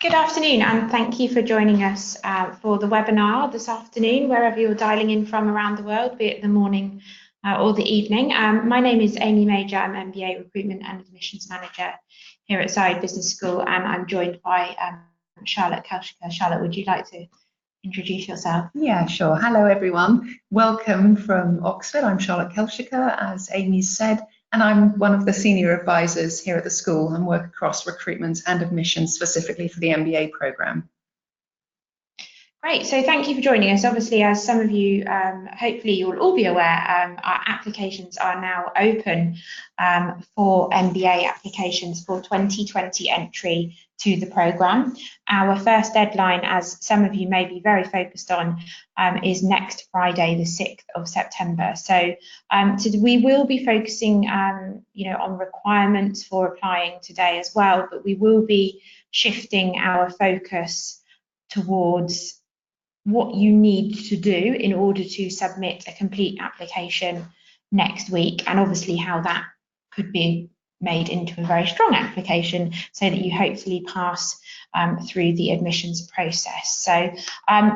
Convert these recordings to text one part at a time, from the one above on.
Good afternoon, and thank you for joining us for the webinar this afternoon, wherever you're dialing in from around the world, be it the morning or the evening. My name is Amy Major. I'm MBA Recruitment and Admissions Manager here at Saïd Business School, and I'm joined by Charlotte Kelshika. Charlotte, would you like to introduce yourself? Yeah, sure. Hello, everyone. Welcome from Oxford. I'm Charlotte Kelshika, as Amy said, and I'm one of the senior advisors here at the school and work across recruitment and admissions specifically for the MBA programme. Great, so thank you for joining us. Obviously, as some of you, hopefully you'll all be aware, our applications are now open for MBA applications for 2020 entry to the programme. Our first deadline, as some of you may be very focused on, is next Friday, the 6th of September. So we will be focusing on requirements for applying today as well, but we will be shifting our focus towards what you need to do in order to submit a complete application next week, and obviously how that could be made into a very strong application so that you hopefully pass through the admissions process. So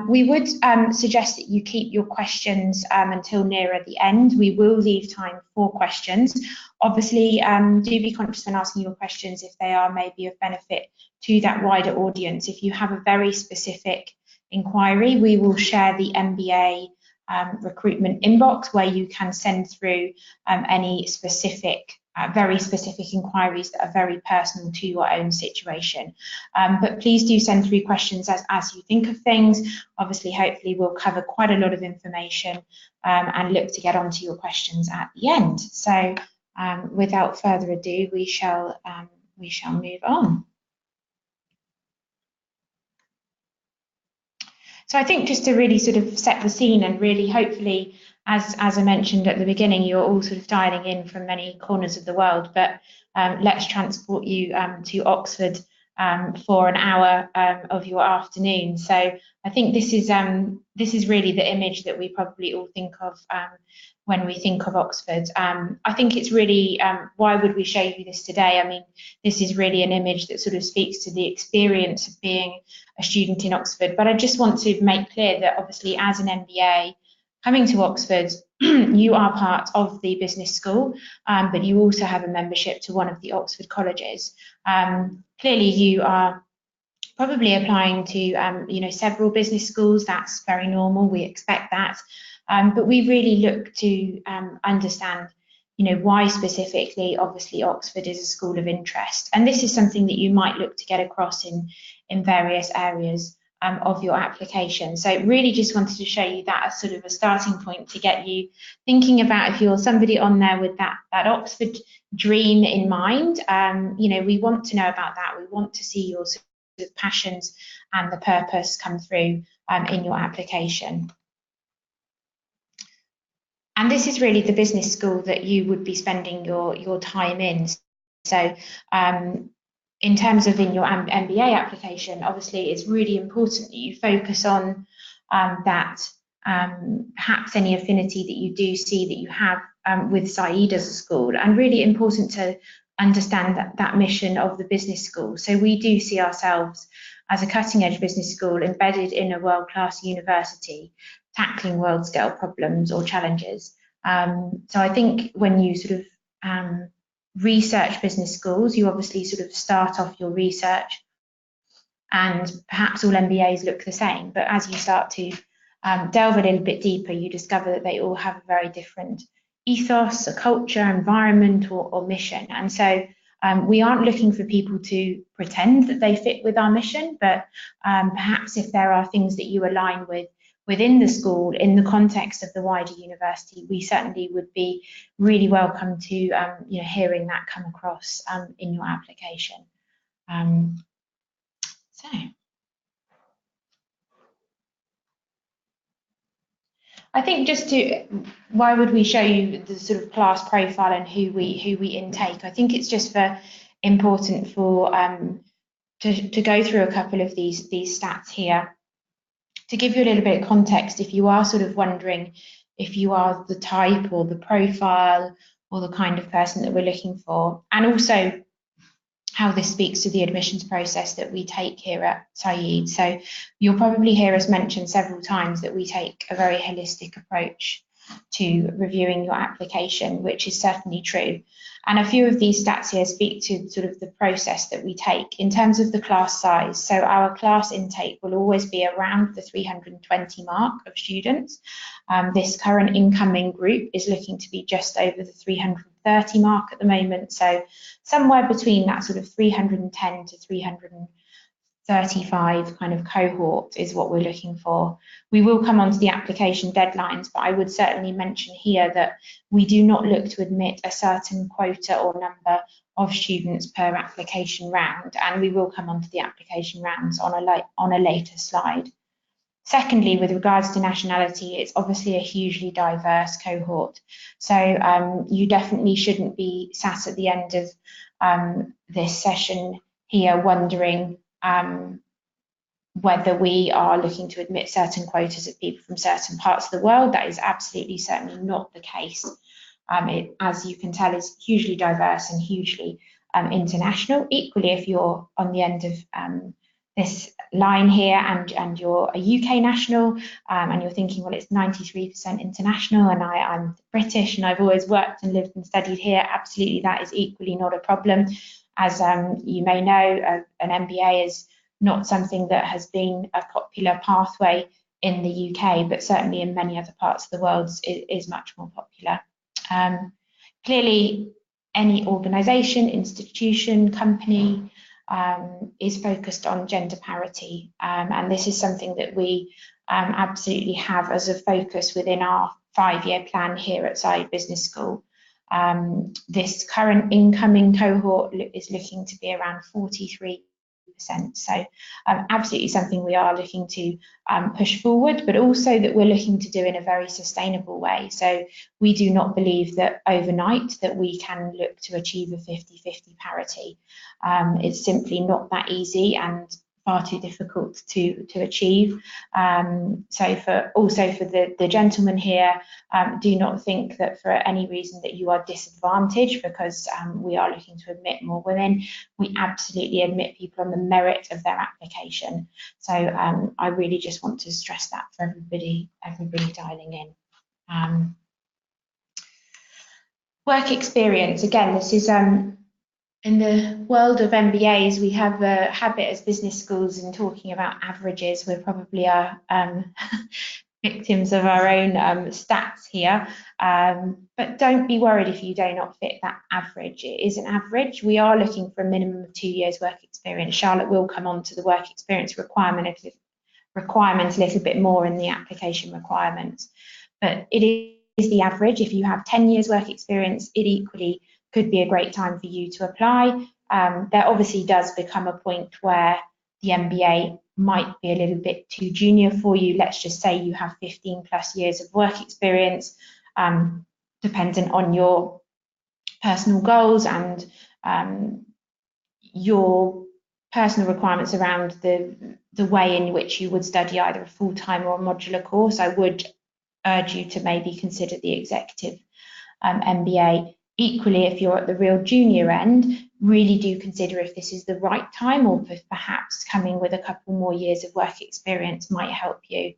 we would suggest that you keep your questions until nearer the end. We will leave time for questions. Obviously, do be conscious when asking your questions if they are maybe of benefit to that wider audience. If you have a very specific inquiry, we will share the MBA recruitment inbox where you can send through any specific, very specific inquiries that are very personal to your own situation. But please do send through questions as you think of things. Obviously, hopefully we'll cover quite a lot of information and look to get onto your questions at the end. So without further ado, we shall move on. So I think just to really sort of set the scene and really hopefully, as I mentioned at the beginning, you're all sort of dialing in from many corners of the world, but let's transport you to Oxford for an hour of your afternoon. So I think this is really the image that we probably all think of when we think of Oxford. I think it's really, why would we show you this today? I mean, this is really an image that sort of speaks to the experience of being a student in Oxford. But I just want to make clear that obviously as an MBA coming to Oxford, you are part of the business school, but you also have a membership to one of the Oxford colleges. Clearly you are probably applying to several business schools. That's very normal, we expect that. But we really look to understand why specifically, obviously, Oxford is a school of interest. And this is something that you might look to get across in various areas of your application. So really just wanted to show you that as sort of a starting point to get you thinking about if you're somebody on there with that Oxford dream in mind. We want to know about that. We want to see your sort of passions and the purpose come through in your application. And this is really the business school that you would be spending your time in. So in terms of in your MBA application, obviously it's really important that you focus on that, perhaps any affinity that you do see that you have with Saïd as a school, and really important to understand that mission of the business school. So we do see ourselves as a cutting edge business school embedded in a world-class university, tackling world scale problems or challenges. So I think when you sort of research business schools, you obviously sort of start off your research, and perhaps all MBAs look the same, but as you start to delve a little bit deeper, you discover that they all have a very different ethos, a culture, environment, or mission. And so we aren't looking for people to pretend that they fit with our mission, but perhaps if there are things that you align with within the school in the context of the wider university, we certainly would be really welcome to hearing that come across in your application. So I think why would we show you the sort of class profile and who we intake? I think it's just important for to go through a couple of these stats here to give you a little bit of context. If you are sort of wondering if you are the type or the profile or the kind of person that we're looking for, and also how this speaks to the admissions process that we take here at Said. So you'll probably hear us mention several times that we take a very holistic approach to reviewing your application, which is certainly true. And a few of these stats here speak to sort of the process that we take in terms of the class size. So our class intake will always be around the 320 mark of students. This current incoming group is looking to be just over the 330 mark at the moment. So somewhere between that sort of 310 to 335 kind of cohort is what we're looking for. We will come on to the application deadlines, but I would certainly mention here that we do not look to admit a certain quota or number of students per application round, and we will come on to the application rounds on a later slide. Secondly, with regards to nationality, it's obviously a hugely diverse cohort. So you definitely shouldn't be sat at the end of this session here wondering whether we are looking to admit certain quotas of people from certain parts of the world. That is absolutely certainly not the case. It, as you can tell, is hugely diverse and hugely international. Equally, if you're on the end of this line here and you're a UK national and you're thinking, well, it's 93% international and I'm British and I've always worked and lived and studied here, absolutely that is equally not a problem. As you may know, an MBA is not something that has been a popular pathway in the UK, but certainly in many other parts of the world is much more popular. Clearly, any organisation, institution, company is focused on gender parity, and this is something that we absolutely have as a focus within our 5-year plan here at Said Business School. This current incoming cohort is looking to be around 43%. So absolutely something we are looking to push forward, but also that we're looking to do in a very sustainable way. So we do not believe that overnight that we can look to achieve a 50-50 parity. It's simply not that easy and far too difficult to achieve. So for the gentlemen here, do not think that for any reason that you are disadvantaged because we are looking to admit more women. We absolutely admit people on the merit of their application. So I really just want to stress that for everybody dialing in. Work experience, again, this is in the world of MBAs, we have a habit as business schools in talking about averages. We're probably victims of our own stats here, but don't be worried if you do not fit that average. It is an average. We are looking for a minimum of 2 years work experience. Charlotte will come on to the work experience requirement a little bit more in the application requirements, but it is the average. If you have 10 years work experience, it equally could be a great time for you to apply. There obviously does become a point where the MBA might be a little bit too junior for you. Let's just say you have 15 plus years of work experience, dependent on your personal goals and your personal requirements around the way in which you would study either a full-time or a modular course. I would urge you to maybe consider the executive MBA. Equally, if you're at the real junior end, really do consider if this is the right time or if perhaps coming with a couple more years of work experience might help you.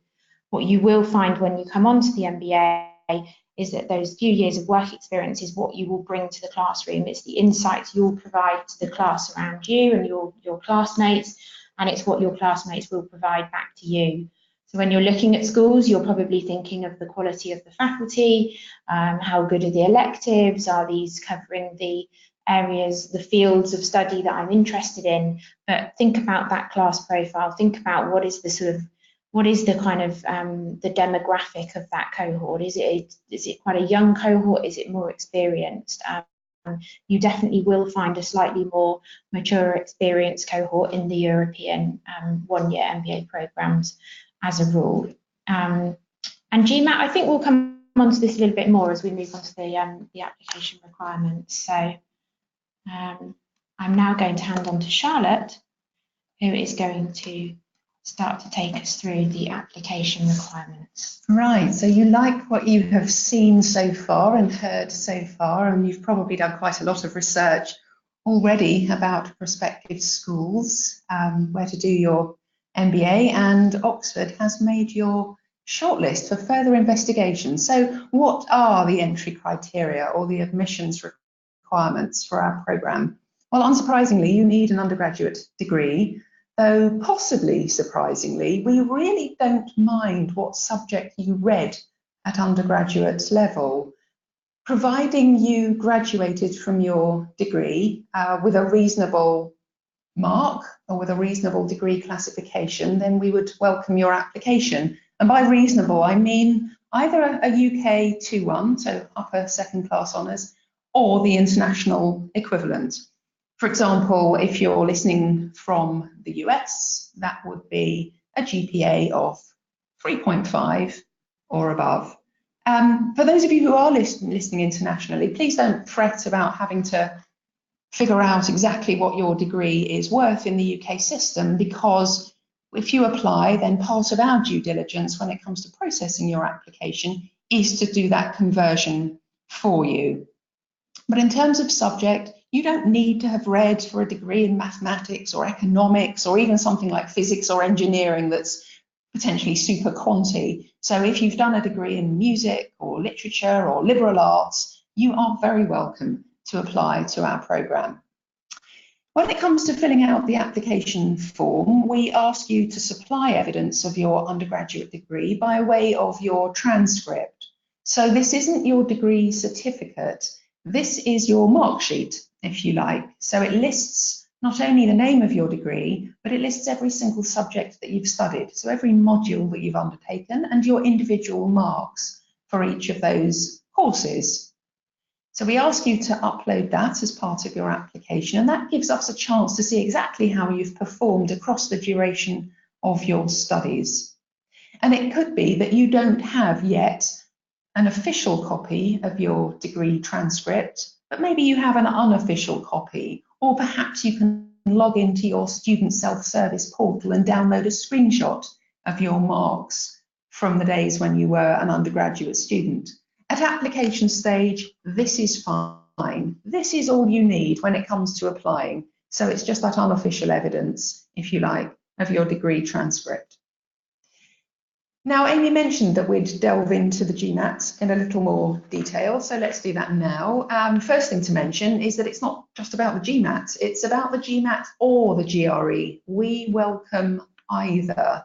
What you will find when you come onto the MBA is that those few years of work experience is what you will bring to the classroom. It's the insights you'll provide to the class around you and your classmates, and it's what your classmates will provide back to you. So when you're looking at schools, you're probably thinking of the quality of the faculty, how good are the electives, are these covering the areas, the fields of study that I'm interested in, but think about that class profile, think about what is the kind of the demographic of that cohort. Is it quite a young cohort? Is it more experienced? You definitely will find a slightly more mature experienced cohort in the European 1-year MBA programs as a rule. And GMAT, I think we'll come on to this a little bit more as we move on to the application requirements. So I'm now going to hand on to Charlotte, who is going to start to take us through the application requirements. Right, so you like what you have seen so far and heard so far, and you've probably done quite a lot of research already about prospective schools, where to do your MBA, and Oxford has made your shortlist for further investigation. So what are the entry criteria or the admissions requirements for our programme? Well, unsurprisingly, you need an undergraduate degree, though possibly surprisingly, we really don't mind what subject you read at undergraduate level. Providing you graduated from your degree with a reasonable mark or with a reasonable degree classification, then we would welcome your application. And by reasonable, I mean either a UK 2-1, so upper second class honours, or the international equivalent. For example, if you're listening from the US, that would be a GPA of 3.5 or above. For those of you who are listening internationally, please don't fret about having to figure out exactly what your degree is worth in the UK system, because if you apply, then part of our due diligence when it comes to processing your application is to do that conversion for you. But in terms of subject, you don't need to have read for a degree in mathematics or economics or even something like physics or engineering that's potentially super quantity. So if you've done a degree in music or literature or liberal arts, you are very welcome to apply to our programme. When it comes to filling out the application form, we ask you to supply evidence of your undergraduate degree by way of your transcript. So this isn't your degree certificate, this is your mark sheet, if you like. So it lists not only the name of your degree, but it lists every single subject that you've studied, so every module that you've undertaken and your individual marks for each of those courses. So we ask you to upload that as part of your application, and that gives us a chance to see exactly how you've performed across the duration of your studies. And it could be that you don't have yet an official copy of your degree transcript, but maybe you have an unofficial copy, or perhaps you can log into your student self-service portal and download a screenshot of your marks from the days when you were an undergraduate student. At application stage, this is fine. This is all you need when it comes to applying. So it's just that unofficial evidence, if you like, of your degree transcript. Now, Amy mentioned that we'd delve into the GMAT in a little more detail, so let's do that now. First thing to mention is that it's not just about the GMAT, it's about the GMAT or the GRE. We welcome either.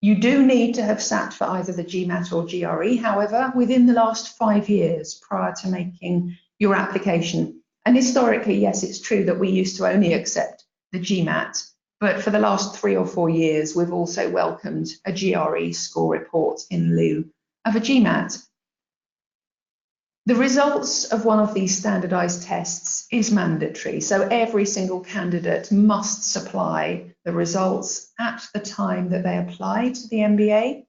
You do need to have sat for either the GMAT or GRE, however, within the last 5 years prior to making your application. And historically, yes, it's true that we used to only accept the GMAT, but for the last 3 or 4 years, we've also welcomed a GRE score report in lieu of a GMAT. The results of one of these standardised tests is mandatory, so every single candidate must supply the results at the time that they apply to the MBA.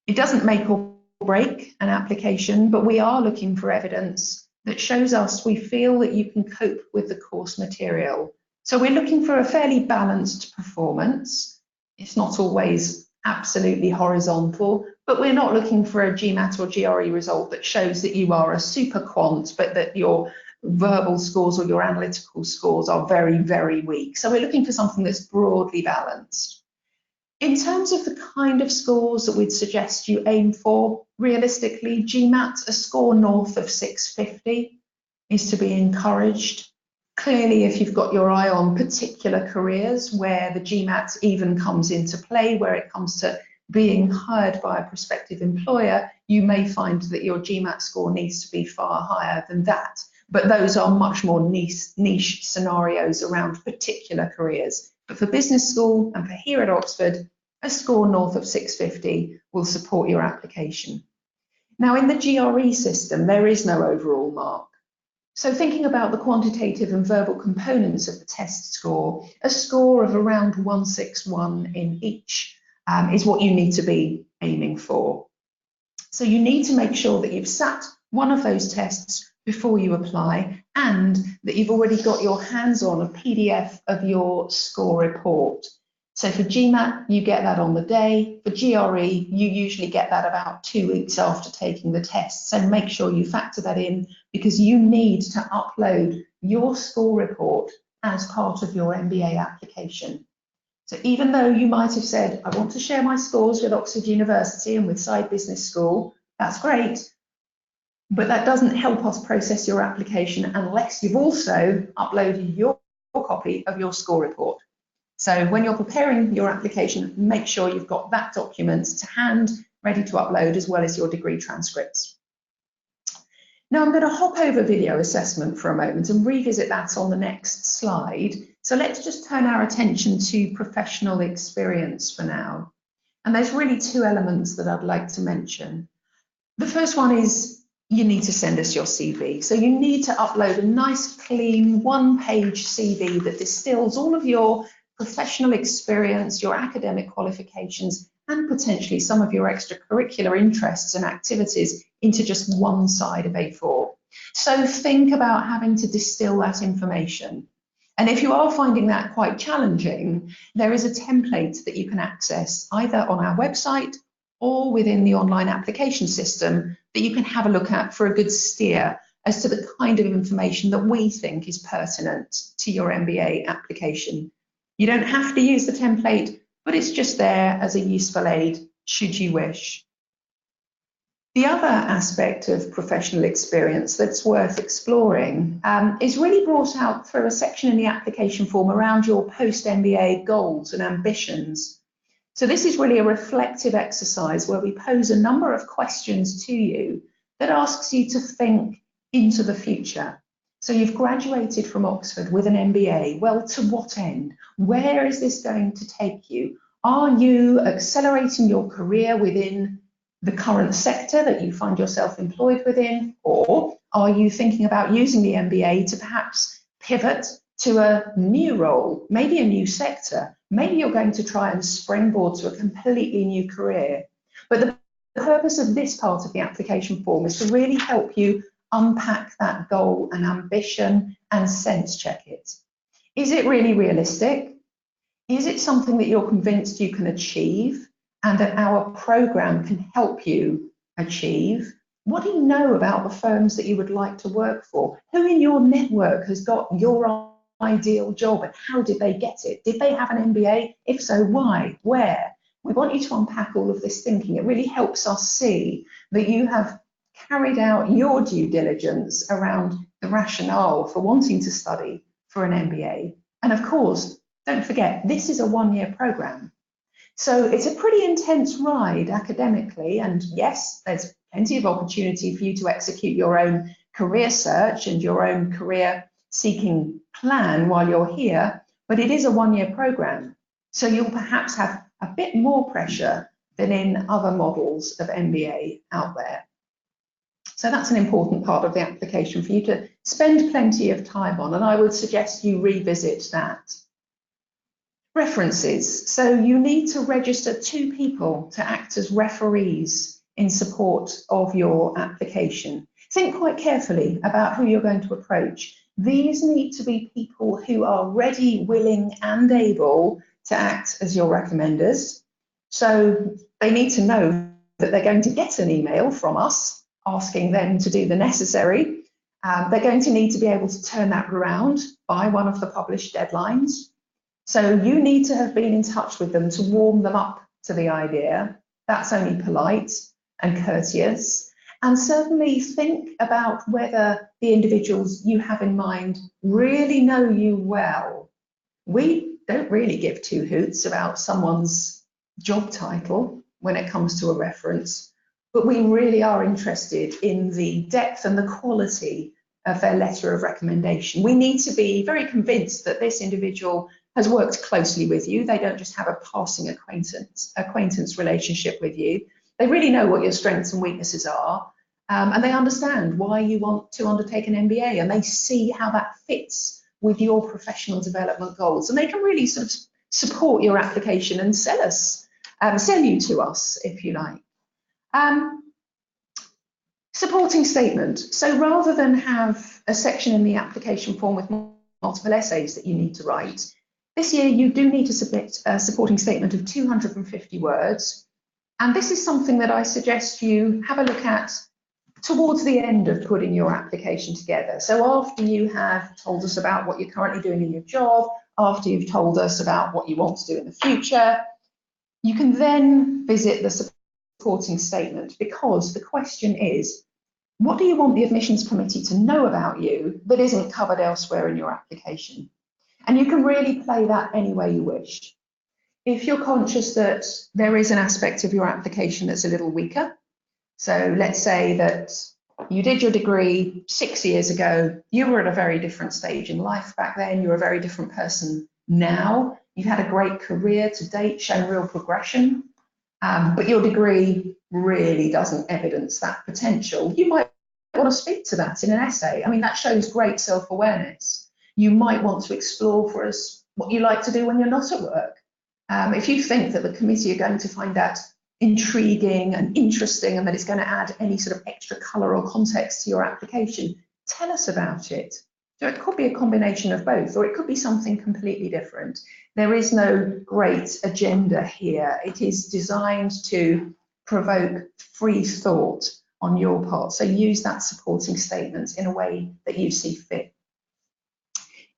It doesn't make or break an application, but we are looking for evidence that shows us we feel that you can cope with the course material. So we're looking for a fairly balanced performance. It's not always absolutely horizontal, but we're not looking for a GMAT or GRE result that shows that you are a super quant, but that your verbal scores or your analytical scores are very, very weak. So we're looking for something that's broadly balanced. In terms of the kind of scores that we'd suggest you aim for, realistically, GMAT, a score north of 650 is to be encouraged. Clearly, if you've got your eye on particular careers where the GMAT even comes into play, where it comes to being hired by a prospective employer, you may find that your GMAT score needs to be far higher than that. But those are much more niche scenarios around particular careers. But for business school and for here at Oxford, a score north of 650 will support your application. Now, in the GRE system, there is no overall mark. So thinking about the quantitative and verbal components of the test score, a score of around 161 in each is what you need to be aiming for. So you need to make sure that you've sat one of those tests before you apply and that you've already got your hands on a PDF of your score report. So for GMAT, you get that on the day. For GRE, you usually get that about 2 weeks after taking the test. So make sure you factor that in because you need to upload your score report as part of your MBA application. So even though you might have said, I want to share my scores with Oxford University and with Side Business School, that's great, but that doesn't help us process your application unless you've also uploaded your copy of your score report. So when you're preparing your application, make sure you've got that document to hand, ready to upload, as well as your degree transcripts. Now I'm going to hop over video assessment for a moment and revisit that on the next slide. So let's just turn our attention to professional experience for now. And there's really two elements that I'd like to mention. The first one is you need to send us your CV. So you need to upload a nice, clean, one-page CV that distills all of your professional experience, your academic qualifications, and potentially some of your extracurricular interests and activities into just one side of A4. So think about having to distill that information. And if you are finding that quite challenging, there is a template that you can access either on our website or within the online application system that you can have a look at for a good steer as to the kind of information that we think is pertinent to your MBA application. You don't have to use the template, but it's just there as a useful aid should you wish. The other aspect of professional experience that's worth exploring is really brought out through a section in the application form around your post-MBA goals and ambitions. So this is really a reflective exercise where we pose a number of questions to you that asks you to think into the future. So you've graduated from Oxford with an MBA. Well, to what end? Where is this going to take you? Are you accelerating your career within the current sector that you find yourself employed within? Or are you thinking about using the MBA to perhaps pivot to a new role, maybe a new sector? Maybe you're going to try and springboard to a completely new career. But the purpose of this part of the application form is to really help you unpack that goal and ambition and sense check it. Is it really realistic? Is it something that you're convinced you can achieve and that our program can help you achieve? What do you know about the firms that you would like to work for? Who in your network has got your ideal job and how did they get it? Did they have an MBA? If so, why? Where? We want you to unpack all of this thinking. It really helps us see that you have carried out your due diligence around the rationale for wanting to study for an MBA. And of course, don't forget, this is a one-year program. So it's a pretty intense ride academically. And yes, there's plenty of opportunity for you to execute your own career search and your own career seeking plan while you're here, but it is a one-year program. So you'll perhaps have a bit more pressure than in other models of MBA out there. So that's an important part of the application for you to spend plenty of time on, and I would suggest you revisit that. References. So you need to register 2 people to act as referees in support of your application. Think quite carefully about who you're going to approach. These need to be people who are ready, willing, and able to act as your recommenders. So they need to know that they're going to get an email from us asking them to do the necessary. They're going to need to be able to turn that around by one of the published deadlines. So you need to have been in touch with them to warm them up to the idea. That's only polite and courteous. And certainly think about whether the individuals you have in mind really know you well. We don't really give 2 hoots about someone's job title when it comes to a reference, but we really are interested in the depth and the quality of their letter of recommendation. We need to be very convinced that this individual has worked closely with you. They don't just have a passing acquaintance relationship with you. They really know what your strengths and weaknesses are, and they understand why you want to undertake an MBA, and they see how that fits with your professional development goals, and they can really sort of support your application and sell you to us, if you like. Supporting statement. So rather than have a section in the application form with multiple essays that you need to write, this year you do need to submit a supporting statement of 250 words. And this is something that I suggest you have a look at towards the end of putting your application together. So after you have told us about what you're currently doing in your job, after you've told us about what you want to do in the future, you can then visit the supporting statement, because the question is, what do you want the admissions committee to know about you that isn't covered elsewhere in your application? And you can really play that any way you wish. If you're conscious that there is an aspect of your application that's a little weaker, so let's say that you did your degree 6 years ago, you were at a very different stage in life back then, you're a very different person now, you've had a great career to date, shown real progression, but your degree really doesn't evidence that potential, you might want to speak to that in an essay. I mean, that shows great self-awareness. You might want to explore for us what you like to do when you're not at work. If you think that the committee are going to find that intriguing and interesting and that it's going to add any sort of extra colour or context to your application, tell us about it. So it could be a combination of both, or it could be something completely different. There is no great agenda here. It is designed to provoke free thought on your part. So use that supporting statement in a way that you see fit.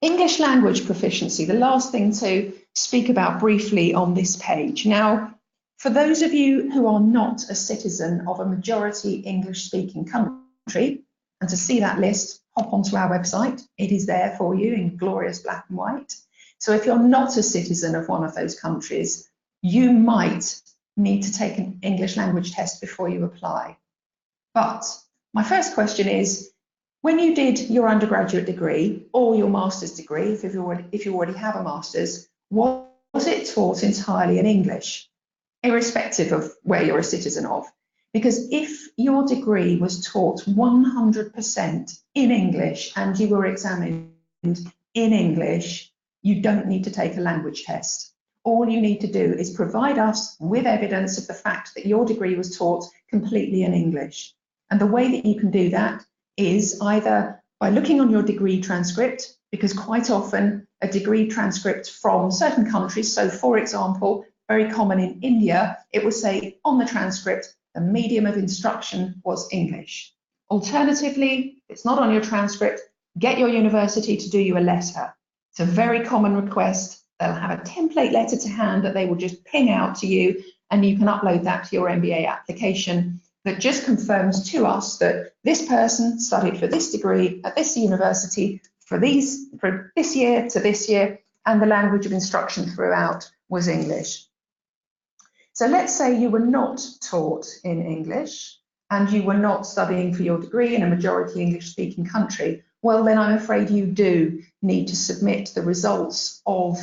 English language proficiency, the last thing to speak about briefly on this page. Now, for those of you who are not a citizen of a majority English-speaking country, and to see that list, hop onto our website. It is there for you in glorious black and white. So if you're not a citizen of one of those countries, you might need to take an English language test before you apply. But my first question is, when you did your undergraduate degree or your master's degree, if you already have a master's, was it taught entirely in English, irrespective of where you're a citizen of? Because if your degree was taught 100% in English and you were examined in English, you don't need to take a language test. All you need to do is provide us with evidence of the fact that your degree was taught completely in English. And the way that you can do that is either by looking on your degree transcript, because quite often a degree transcript from certain countries, so for example, very common in India, it will say on the transcript, the medium of instruction was English. Alternatively, if it's not on your transcript, get your university to do you a letter. It's a very common request. They'll have a template letter to hand that they will just ping out to you, and you can upload that to your MBA application that just confirms to us that this person studied for this degree at this university for this year to this year, and the language of instruction throughout was English. So let's say you were not taught in English and you were not studying for your degree in a majority English-speaking country. Well, then I'm afraid you do need to submit the results of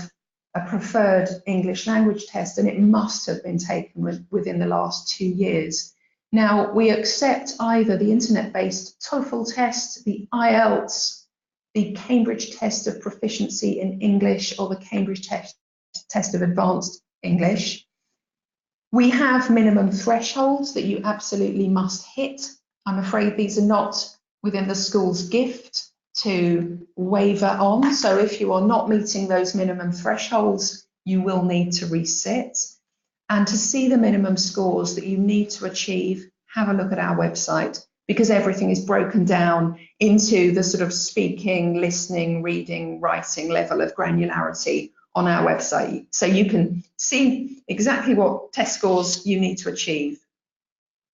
a preferred English language test, and it must have been taken within the last 2 years. Now, we accept either the internet-based TOEFL test, the IELTS, the Cambridge test of proficiency in English, or the Cambridge test of advanced English. We have minimum thresholds that you absolutely must hit. I'm afraid these are not within the school's gift to waiver on. So if you are not meeting those minimum thresholds, you will need to resit. And to see the minimum scores that you need to achieve, have a look at our website, because everything is broken down into the sort of speaking, listening, reading, writing level of granularity on our website. So you can see exactly what test scores you need to achieve.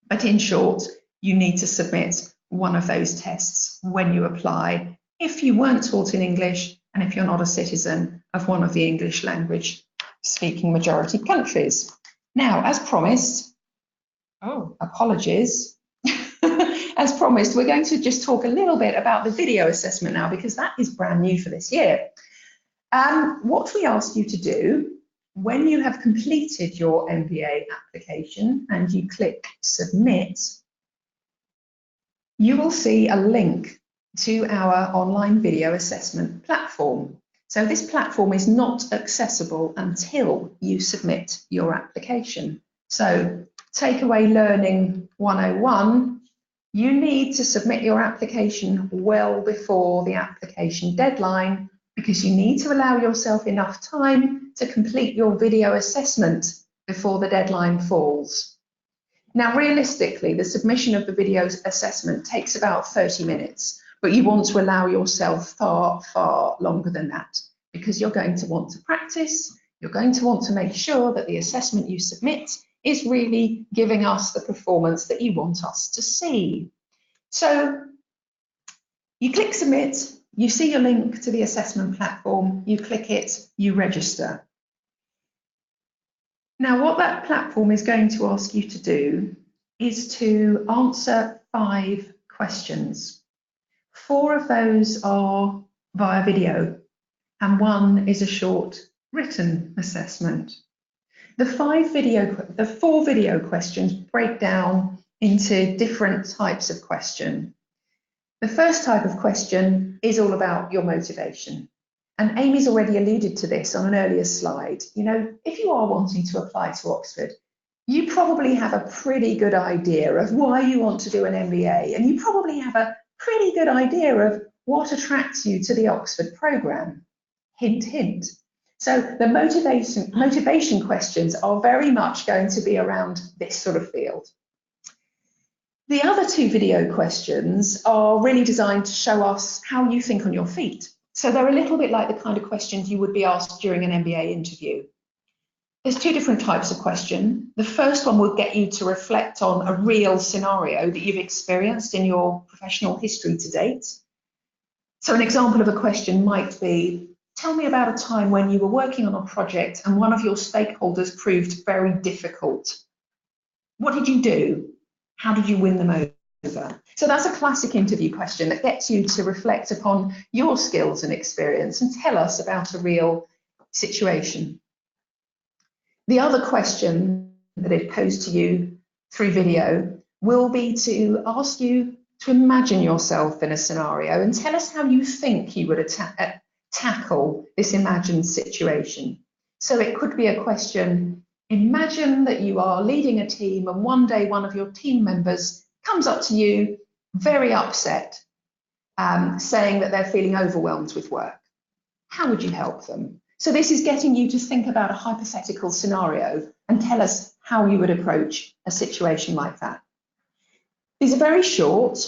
But in short, you need to submit one of those tests when you apply, if you weren't taught in English and if you're not a citizen of one of the English language speaking majority countries. Now, as promised, apologies. As promised, we're going to just talk a little bit about the video assessment now, because that is brand new for this year. What we ask you to do when you have completed your MBA application and you click submit, you will see a link to our online video assessment platform. So this platform is not accessible until you submit your application. So takeaway learning 101, you need to submit your application well before the application deadline, because you need to allow yourself enough time to complete your video assessment before the deadline falls. Now, realistically, the submission of the video assessment takes about 30 minutes, but you want to allow yourself far, far longer than that, because you're going to want to practice, you're going to want to make sure that the assessment you submit is really giving us the performance that you want us to see. So you click submit, you see your link to the assessment platform, you click it, you register. Now, what that platform is going to ask you to do is to answer 5 questions. 4 of those are via video, and 1 is a short written assessment. The 4 video questions break down into different types of question. The first type of question is all about your motivation. And Amy's already alluded to this on an earlier slide. You know, if you are wanting to apply to Oxford, you probably have a pretty good idea of why you want to do an MBA, and you probably have a pretty good idea of what attracts you to the Oxford programme. Hint, hint. So the motivation questions are very much going to be around this sort of field. The other 2 video questions are really designed to show us how you think on your feet. So they're a little bit like the kind of questions you would be asked during an MBA interview. There's 2 different types of question. The first one will get you to reflect on a real scenario that you've experienced in your professional history to date. So an example of a question might be, tell me about a time when you were working on a project and one of your stakeholders proved very difficult. What did you do? How did you win them over? So that's a classic interview question that gets you to reflect upon your skills and experience and tell us about a real situation. The other question that it posed to you through video will be to ask you to imagine yourself in a scenario and tell us how you think you would tackle this imagined situation. So it could be a question, imagine that you are leading a team and one day one of your team members comes up to you very upset, saying that they're feeling overwhelmed with work. How would you help them? So this is getting you to think about a hypothetical scenario and tell us how you would approach a situation like that. These are very short.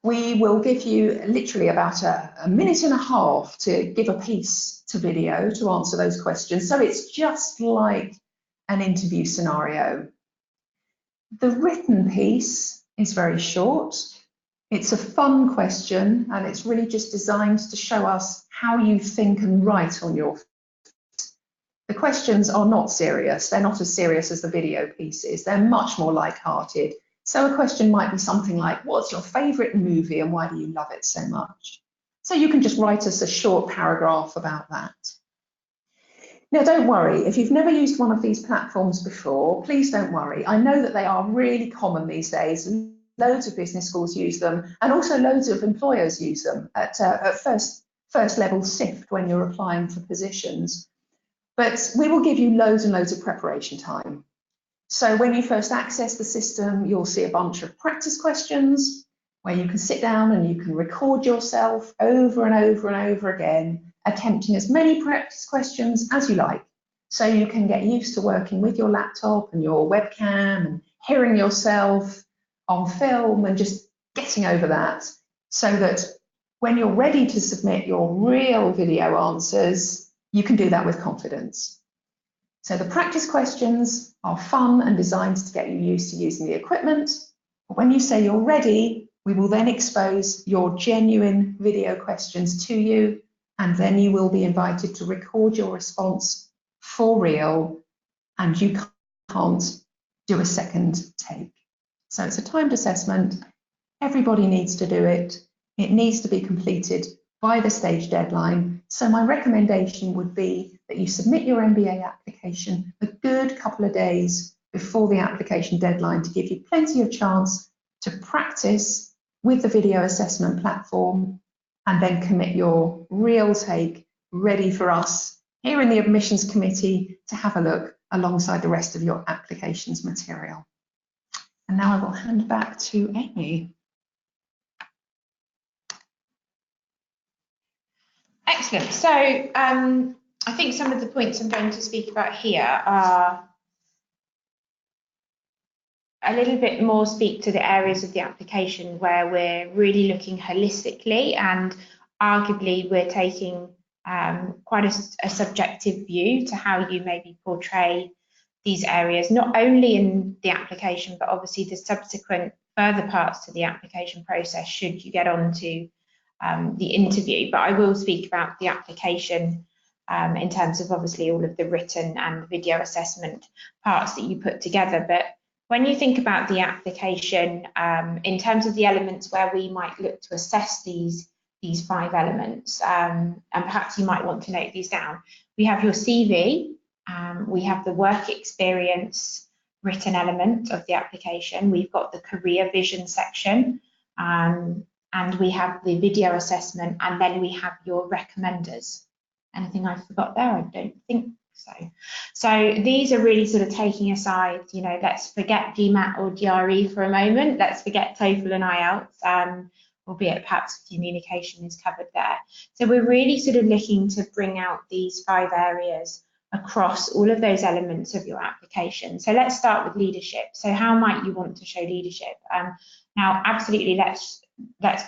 We will give you literally about a minute and a half to give a piece to video to answer those questions. So it's just like an interview scenario. The written piece is very short. It's a fun question, and it's really just designed to show us how you think and write on your feet. The questions are not serious. They're not as serious as the video pieces. They're much more light-hearted. So a question might be something like, what's your favourite movie and why do you love it so much? So you can just write us a short paragraph about that. Now, don't worry, if you've never used one of these platforms before, please don't worry. I know that they are really common these days. Loads of business schools use them, and also loads of employers use them at first level SIFT when you're applying for positions. But we will give you loads and loads of preparation time. So when you first access the system, you'll see a bunch of practice questions where you can sit down and you can record yourself over and over and over again, attempting as many practice questions as you like. So you can get used to working with your laptop and your webcam and hearing yourself on film and just getting over that, so that when you're ready to submit your real video answers, you can do that with confidence. So the practice questions are fun and designed to get you used to using the equipment. But when you say you're ready, we will then expose your genuine video questions to you, and then you will be invited to record your response for real, and you can't do a second take. So it's a timed assessment. Everybody needs to do it. It needs to be completed by the stage deadline. So my recommendation would be that you submit your MBA application a good couple of days before the application deadline to give you plenty of chance to practice with the video assessment platform, and then commit your real take ready for us here in the admissions committee to have a look alongside the rest of your application's material. And now I will hand back to Amy. Excellent. So I think some of the points I'm going to speak about here are a little bit more speak to the areas of the application where we're really looking holistically, and arguably we're taking quite a subjective view to how you maybe portray these areas, not only in the application, but obviously the subsequent further parts to the application process should you get on to the interview. But I will speak about the application in terms of obviously all of the written and video assessment parts that you put together. But when you think about the application, in terms of the elements where we might look to assess these 5 elements, and perhaps you might want to note these down. We have your CV, we have the work experience written element of the application, we've got the career vision section, and we have the video assessment, and then we have your recommenders. Anything I forgot there? I don't think so. So these are really sort of taking aside, you know, let's forget GMAT or GRE for a moment, let's forget TOEFL and IELTS, albeit perhaps communication is covered there. So we're really sort of looking to bring out these 5 areas across all of those elements of your application. So let's start with leadership. So how might you want to show leadership? Now, absolutely, let's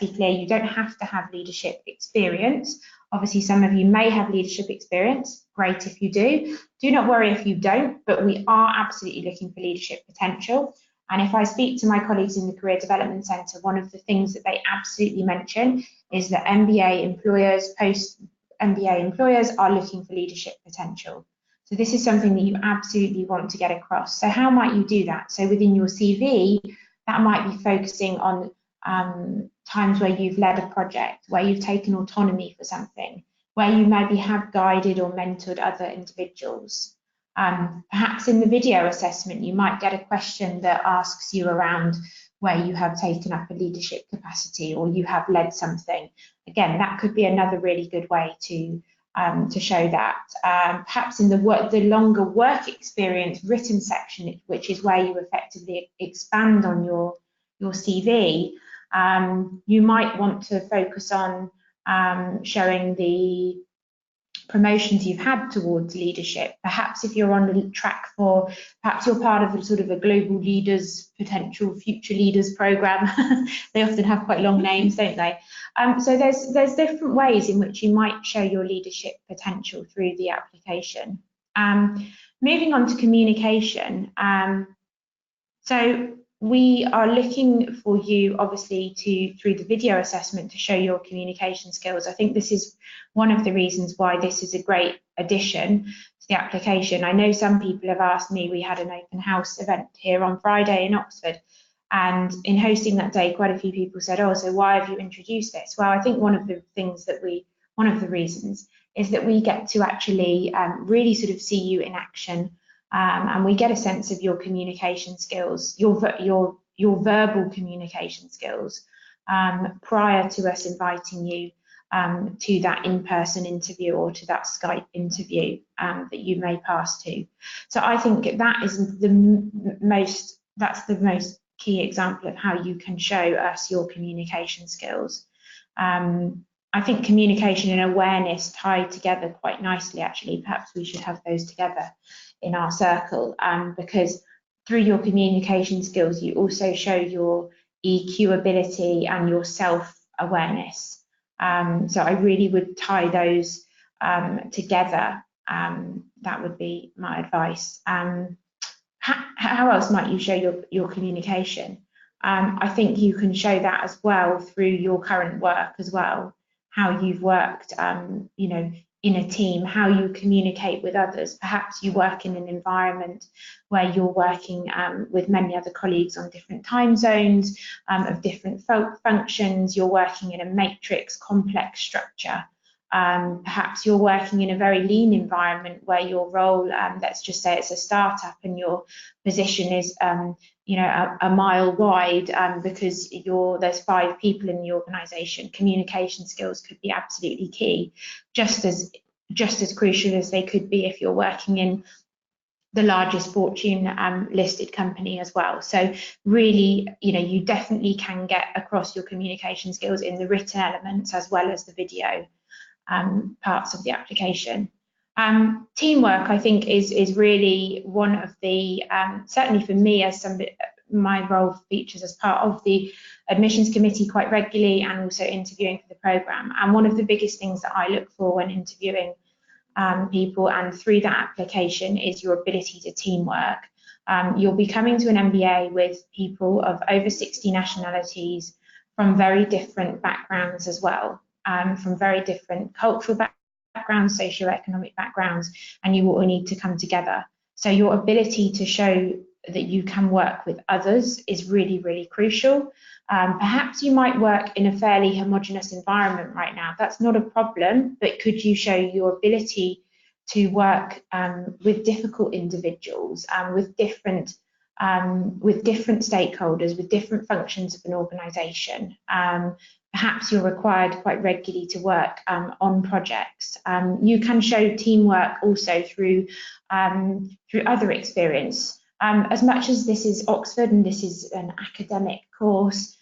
be clear, you don't have to have leadership experience. Obviously, some of you may have leadership experience. Great if you do. Do not worry if you don't, but we are absolutely looking for leadership potential. And if I speak to my colleagues in the Career Development Centre, one of the things that they absolutely mention is that MBA employers, post-MBA employers are looking for leadership potential. So this is something that you absolutely want to get across. So how might you do that? So within your CV, that might be focusing on times where you've led a project, where you've taken autonomy for something, where you maybe have guided or mentored other individuals. Perhaps in the video assessment, you might get a question that asks you around where you have taken up a leadership capacity or you have led something. Again, that could be another really good way to show that. Perhaps in the longer work experience written section, which is where you effectively expand on your CV, you might want to focus on showing the promotions you've had towards leadership. Perhaps if you're on the track for, perhaps you're part of a sort of a global leaders, potential future leaders program. They often have quite long names, don't they? So there's different ways in which you might show your leadership potential through the application. Moving on to communication. So we are looking for you, obviously, through the video assessment to show your communication skills. I think this is one of the reasons why this is a great addition to the application. I know some people have asked me, we had an open house event here on Friday in Oxford, and in hosting that day, quite a few people said, oh, so why have you introduced this? Well, I think one of the reasons is that we get to actually really sort of see you in action. And we get a sense of your communication skills, your verbal communication skills, prior to us inviting you to that in-person interview or to that Skype interview that you may pass to. So I think that is the most key example of how you can show us your communication skills. I think communication and awareness tie together quite nicely, actually. Perhaps we should have those together in our circle, because through your communication skills, you also show your EQ ability and your self-awareness. So I really would tie those together. That would be my advice. How else might you show your communication? I think you can show that as well through your current work as well, how you've worked, you know, in a team, how you communicate with others. Perhaps you work in an environment where you're working with many other colleagues on different time zones, of different functions. You're working in a matrix complex structure. Perhaps you're working in a very lean environment where your role, let's just say it's a startup and your position is you know, a mile wide because there's 5 people in the organisation. Communication skills could be absolutely key, just as crucial as they could be if you're working in the largest Fortune listed company as well. So really, you know, you definitely can get across your communication skills in the written elements as well as the video parts of the application. Teamwork, I think, is really one of the, certainly for me as my role features as part of the admissions committee quite regularly, and also interviewing for the programme. And one of the biggest things that I look for when interviewing people and through that application is your ability to teamwork. You'll be coming to an MBA with people of over 60 nationalities from very different backgrounds as well, from very different cultural backgrounds, socioeconomic backgrounds, and you will all need to come together. So your ability to show that you can work with others is really, really crucial. Perhaps you might work in a fairly homogenous environment right now. That's not a problem, but could you show your ability to work with difficult individuals, with different stakeholders, with different functions of an organisation? Perhaps you're required quite regularly to work on projects. You can show teamwork also through other experience. As much as this is Oxford and this is an academic course,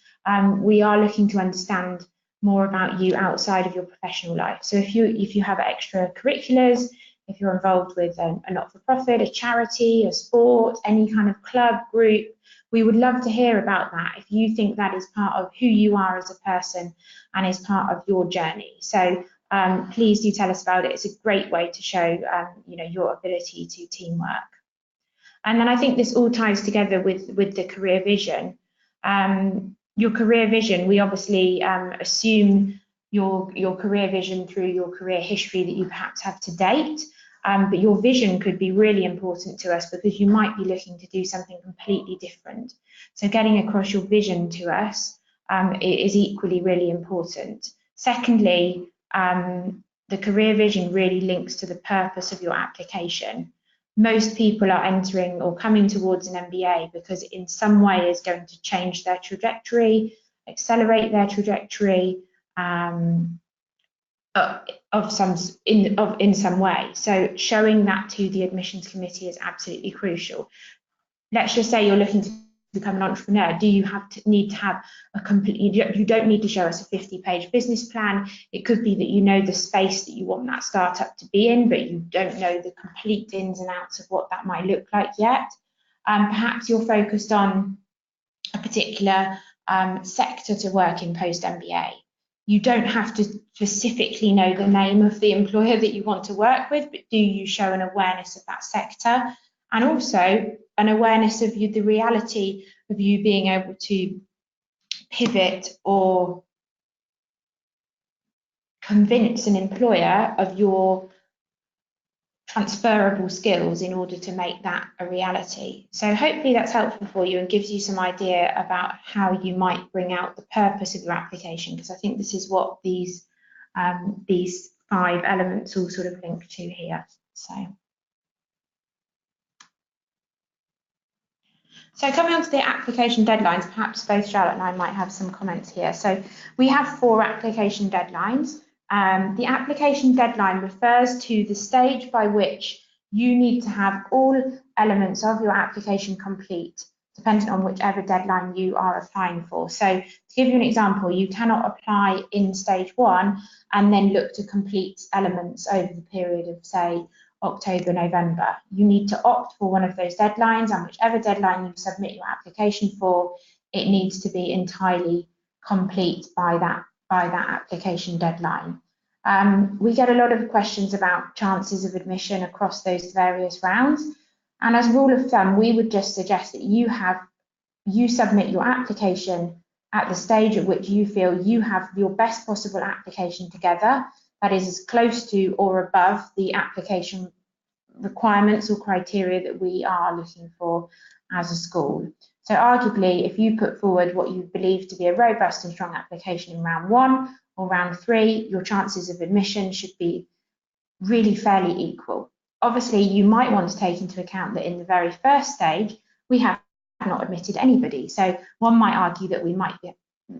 we are looking to understand more about you outside of your professional life. So if you have extracurriculars, if you're involved with a not-for-profit, a charity, a sport, any kind of club, group, we would love to hear about that if you think that is part of who you are as a person and is part of your journey. So please do tell us about it. It's a great way to show your ability to teamwork. And then I think this all ties together with the career vision. Your career vision, we obviously assume your career vision through your career history that you perhaps have to date, but your vision could be really important to us because you might be looking to do something completely different. So getting across your vision to us is equally really important. Secondly, the career vision really links to the purpose of your application. Most people are entering or coming towards an MBA because in some way is going to change their trajectory, accelerate their trajectory in some way. So showing that to the admissions committee is absolutely crucial. Let's just say you're looking to become an entrepreneur. Do you need to have a complete, you don't need to show us a 50-page business plan. It could be that you know the space that you want that startup to be in, but you don't know the complete ins and outs of what that might look like yet. Perhaps you're focused on a particular sector to work in post-MBA. You don't have to specifically know the name of the employer that you want to work with, but do you show an awareness of that sector? And also an awareness of the reality of you being able to pivot or convince an employer of your transferable skills in order to make that a reality. So hopefully that's helpful for you and gives you some idea about how you might bring out the purpose of your application, because I think this is what these 5 elements all sort of link to here. So coming on to the application deadlines, perhaps both Charlotte and I might have some comments here. So we have 4 application deadlines. The application deadline refers to the stage by which you need to have all elements of your application complete, depending on whichever deadline you are applying for. So to give you an example, you cannot apply in stage 1 and then look to complete elements over the period of, say, October, November. You need to opt for one of those deadlines, and whichever deadline you submit your application for, it needs to be entirely complete by that application deadline. We get a lot of questions about chances of admission across those various rounds, and as a rule of thumb, we would just suggest that you submit your application at the stage at which you feel you have your best possible application together, that is as close to or above the application requirements or criteria that we are looking for as a school. So arguably, if you put forward what you believe to be a robust and strong application in round 1 or round 3, your chances of admission should be really fairly equal. Obviously, you might want to take into account that in the very first stage, we have not admitted anybody. So one might argue that we might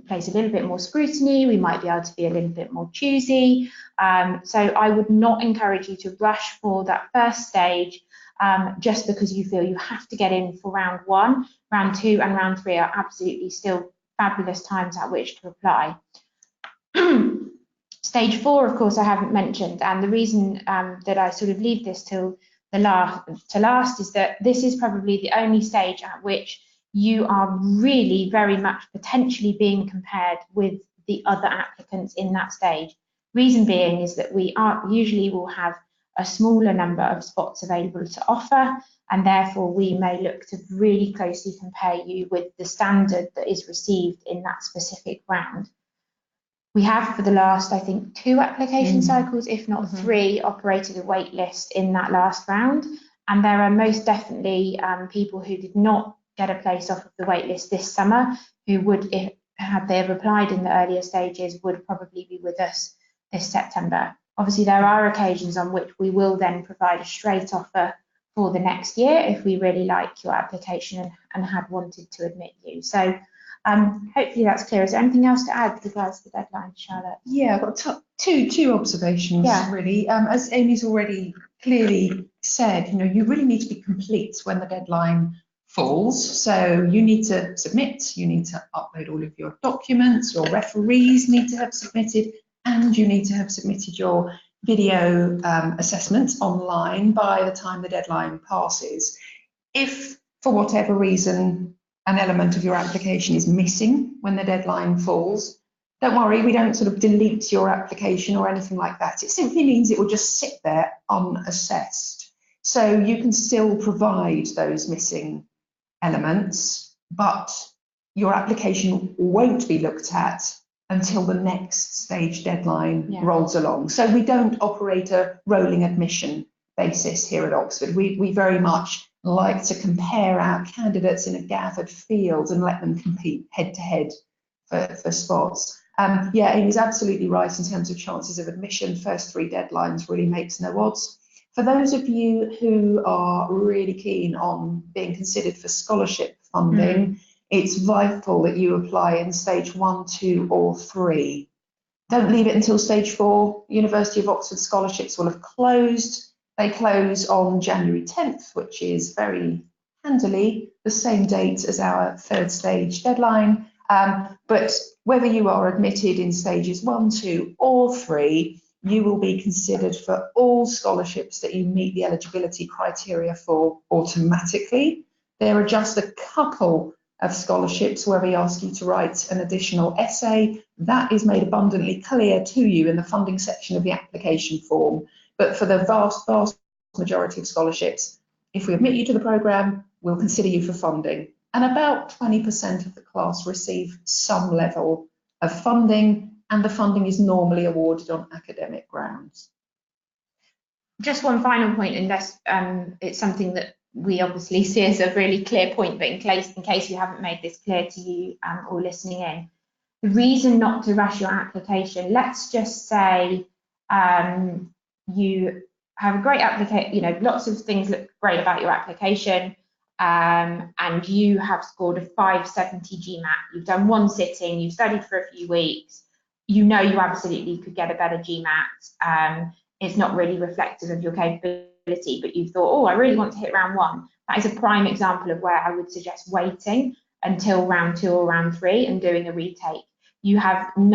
place a little bit more scrutiny, we might be able to be a little bit more choosy. So I would not encourage you to rush for that first stage just because you feel you have to get in for round 1. Round 2 and round 3 are absolutely still fabulous times at which to apply. Stage 4, of course, I haven't mentioned, and the reason that I sort of leave this till last is that this is probably the only stage at which you are really very much potentially being compared with the other applicants in that stage. Reason being is that we usually will have a smaller number of spots available to offer, and therefore we may look to really closely compare you with the standard that is received in that specific round. We have, for the last, I think, 2 application cycles, if not 3, operated a wait list in that last round. And there are most definitely people who did not get a place off of the wait list this summer, who would, had they have applied in the earlier stages, would probably be with us this September. Obviously, there are occasions on which we will then provide a straight offer for the next year if we really like your application and had wanted to admit you. So hopefully that's clear. Is there anything else to add with regards to the deadline, Charlotte? Yeah, I've got two observations, really. As Amy's already clearly said, you really need to be complete when the deadline falls. So you need to submit, you need to upload all of your documents, your referees need to have submitted, and you need to have submitted your video assessments online by the time the deadline passes. If, for whatever reason, an element of your application is missing when the deadline falls, don't worry, we don't sort of delete your application or anything like that. It simply means it will just sit there unassessed. So you can still provide those missing elements, but your application won't be looked at until the next stage deadline rolls along. So we don't operate a rolling admission basis here at Oxford. We very much like to compare our candidates in a gathered field and let them compete head to head for spots. Amy's absolutely right in terms of chances of admission. First 3 deadlines really makes no odds. For those of you who are really keen on being considered for scholarship funding, it's vital that you apply in stage 1, 2 or 3. Don't leave it until stage 4. University of Oxford scholarships will have closed. They close on January 10th, which is very handily the same date as our 3rd stage deadline. But whether you are admitted in stages 1, 2 or 3, you will be considered for all scholarships that you meet the eligibility criteria for automatically. There are just a couple of scholarships where we ask you to write an additional essay. That is made abundantly clear to you in the funding section of the application form. But for the vast majority of scholarships, if we admit you to the programme, we'll consider you for funding. And about 20% of the class receive some level of funding, and the funding is normally awarded on academic grounds. Just one final point, and that's it's something that we obviously see as a really clear point, but in case we haven't made this clear to you or listening in, the reason not to rush your application, let's just say you have a great application, lots of things look great about your application, and you have scored a 570 GMAT. You've done 1 sitting, you've studied for a few weeks, you absolutely could get a better GMAT. It's not really reflective of your capability, but you thought, oh, I really want to hit round 1. That is a prime example of where I would suggest waiting until round 2 or round 3 and doing a retake. You have you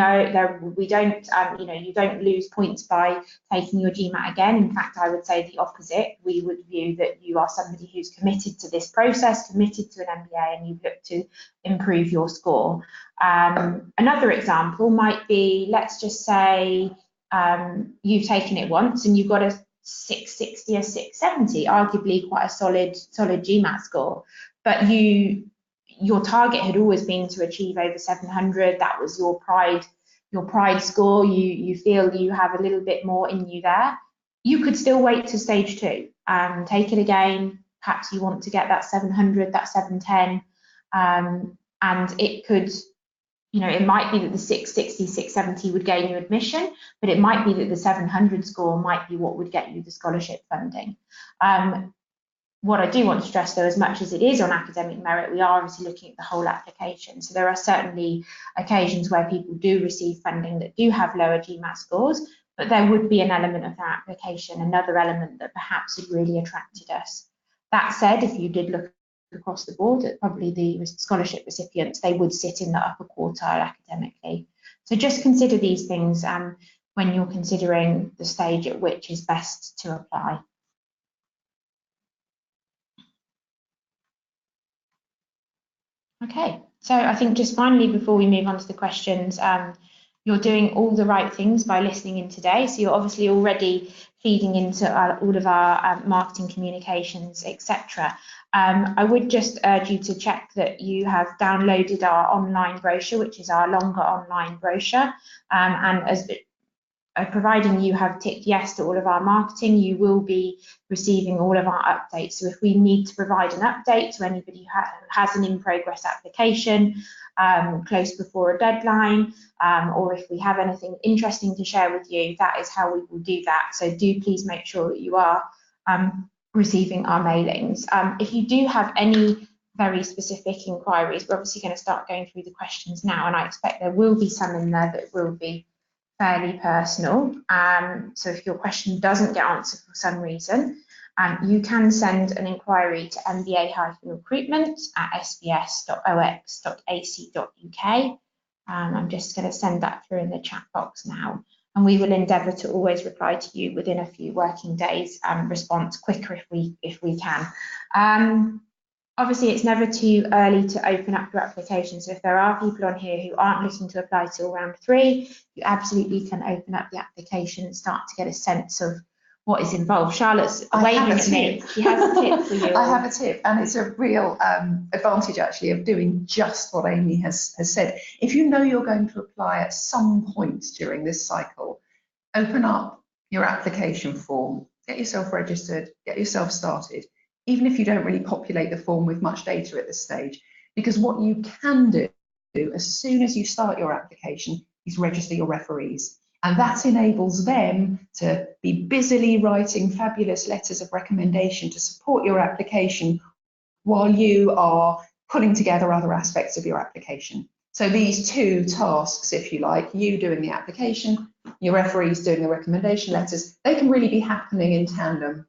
don't lose points by taking your GMAT again. In fact, I would say the opposite. We would view that you are somebody who's committed to this process, committed to an MBA, and you look to improve your score. Another example might be, let's just say you've taken it once and you've got a 660 or 670, arguably quite a solid GMAT score, but your target had always been to achieve over 700. That was your pride score. You feel you have a little bit more in you there. You could still wait to stage 2 and take it again. Perhaps you want to get that 700, that 710, and it could, it might be that the 660, 670 would gain you admission, but it might be that the 700 score might be what would get you the scholarship funding. What I do want to stress, though, as much as it is on academic merit, we are obviously looking at the whole application. So there are certainly occasions where people do receive funding that do have lower GMAT scores, but there would be an element of their application, another element that perhaps had really attracted us. That said, if you did look across the board at probably the scholarship recipients, they would sit in the upper quartile academically. So just consider these things when you're considering the stage at which is best to apply. Okay, so I think just finally before we move on to the questions, you're doing all the right things by listening in today. So you're obviously already feeding into all of our marketing communications, etc. I would just urge you to check that you have downloaded our online brochure, which is our longer online brochure, and as providing you have ticked yes to all of our marketing, you will be receiving all of our updates. So if we need to provide an update to anybody who has an in-progress application close before a deadline, or if we have anything interesting to share with you, that is how we will do that. So do please make sure that you are receiving our mailings. If you do have any very specific inquiries, we're obviously going to start going through the questions now, and I expect there will be some in there that will be fairly personal. So if your question doesn't get answered for some reason, you can send an inquiry to mba-recruitment@sbs.ox.ac.uk. I'm just going to send that through in the chat box now, and we will endeavour to always reply to you within a few working days and response quicker if we can. Obviously, it's never too early to open up your application. So if there are people on here who aren't looking to apply till round 3, you absolutely can open up the application and start to get a sense of what is involved. Charlotte's waving at me. She has a tip for you. I have a tip, and it's a real advantage actually of doing just what Amy has said. If you know you're going to apply at some point during this cycle, open up your application form, get yourself registered, get yourself started, even if you don't really populate the form with much data at this stage, because what you can do as soon as you start your application is register your referees. And that enables them to be busily writing fabulous letters of recommendation to support your application while you are putting together other aspects of your application. So these two tasks, if you like, you doing the application, your referees doing the recommendation letters, they can really be happening in tandem.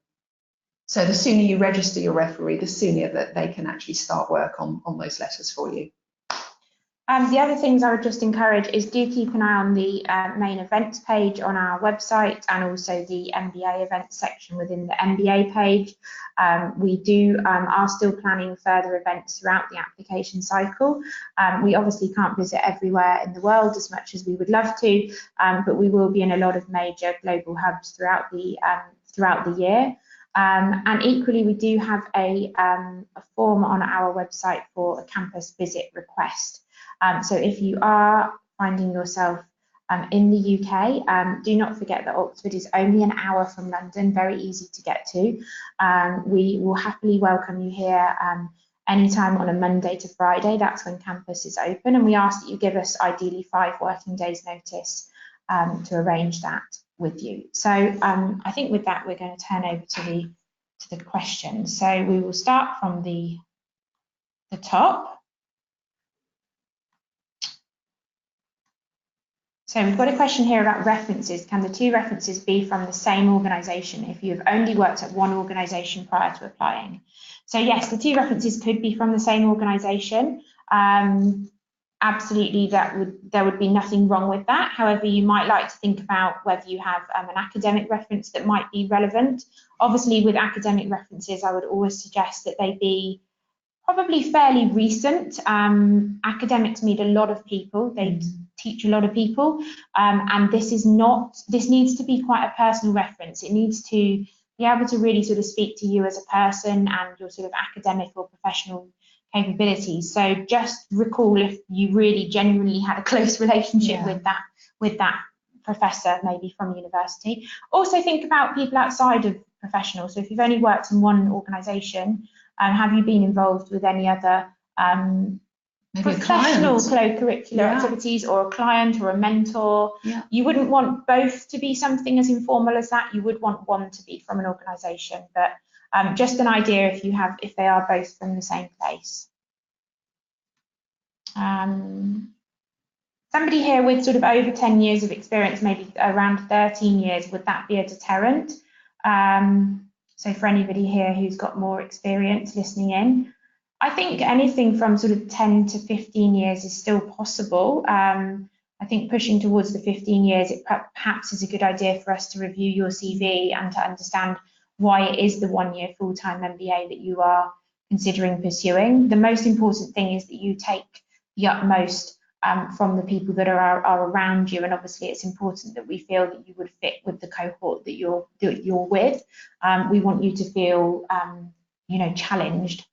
So the sooner you register your referee, the sooner that they can actually start work on those letters for you. The other things I would just encourage is do keep an eye on the main events page on our website, and also the MBA events section within the MBA page. We are still planning further events throughout the application cycle. We obviously can't visit everywhere in the world as much as we would love to, but we will be in a lot of major global hubs throughout the year. And equally, we do have a form on our website for a campus visit request. So if you are finding yourself in the UK, do not forget that Oxford is only an hour from London, very easy to get to. We will happily welcome you here anytime on a Monday to Friday. That's when campus is open, and we ask that you give us ideally 5 working days notice to arrange that with you. So I think with that, we're going to turn over to the questions. So we will start from the top. So we've got a question here about references. Can the 2 references be from the same organisation if you have only worked at one organisation prior to applying? So yes, the 2 references could be from the same organisation. Absolutely, there would be nothing wrong with that. However, you might like to think about whether you have an academic reference that might be relevant. Obviously, with academic references, I would always suggest that they be probably fairly recent. Academics meet a lot of people, they teach a lot of people, and this needs to be quite a personal reference. It needs to be able to really sort of speak to you as a person and your sort of academic or professional capabilities. So just recall if you really genuinely had a close relationship with that professor, maybe from university. Also think about people outside of professional. So if you've only worked in one organisation, have you been involved with any other professional co-curricular activities, or a client or a mentor? You wouldn't want both to be something as informal as that. You would want one to be from an organisation, but just an idea if they are both from the same place. Somebody here with sort of over 10 years of experience, maybe around 13 years, would that be a deterrent? So for anybody here who's got more experience listening in, I think anything from sort of 10 to 15 years is still possible. I think pushing towards the 15 years, it perhaps is a good idea for us to review your CV and to understand why it is the 1-year full-time MBA that you are considering pursuing. The most important thing is that you take the utmost from the people that are around you, and obviously it's important that we feel that you would fit with the cohort that you're with. We want you to feel challenged.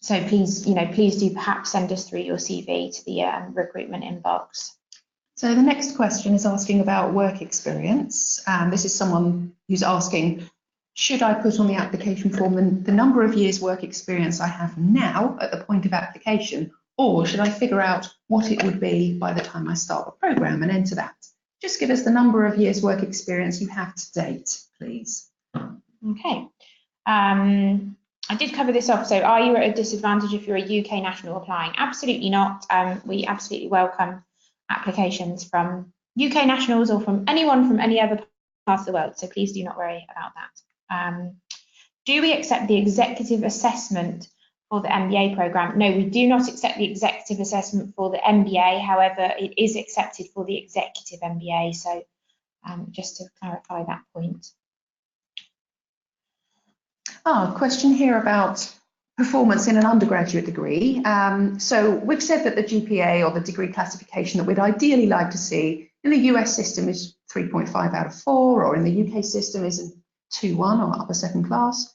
So please do perhaps send us through your CV to the recruitment inbox. So the next question is asking about work experience. This is someone who's asking, should I put on the application form the number of years work experience I have now at the point of application, or should I figure out what it would be by the time I start the programme and enter that? Just give us the number of years work experience you have to date, please. Okay. I did cover this off. So are you at a disadvantage if you're a UK national applying? Absolutely not. We absolutely welcome applications from UK nationals or from anyone from any other part of the world. So please do not worry about that. Do we accept the executive assessment for the MBA programme? No, we do not accept the executive assessment for the MBA. However, it is accepted for the executive MBA. So just to clarify that point. Question here about performance in an undergraduate degree. So we've said that the GPA or the degree classification that we'd ideally like to see in the US system is 3.5 out of 4, or in the UK system is a 2-1 or upper second class.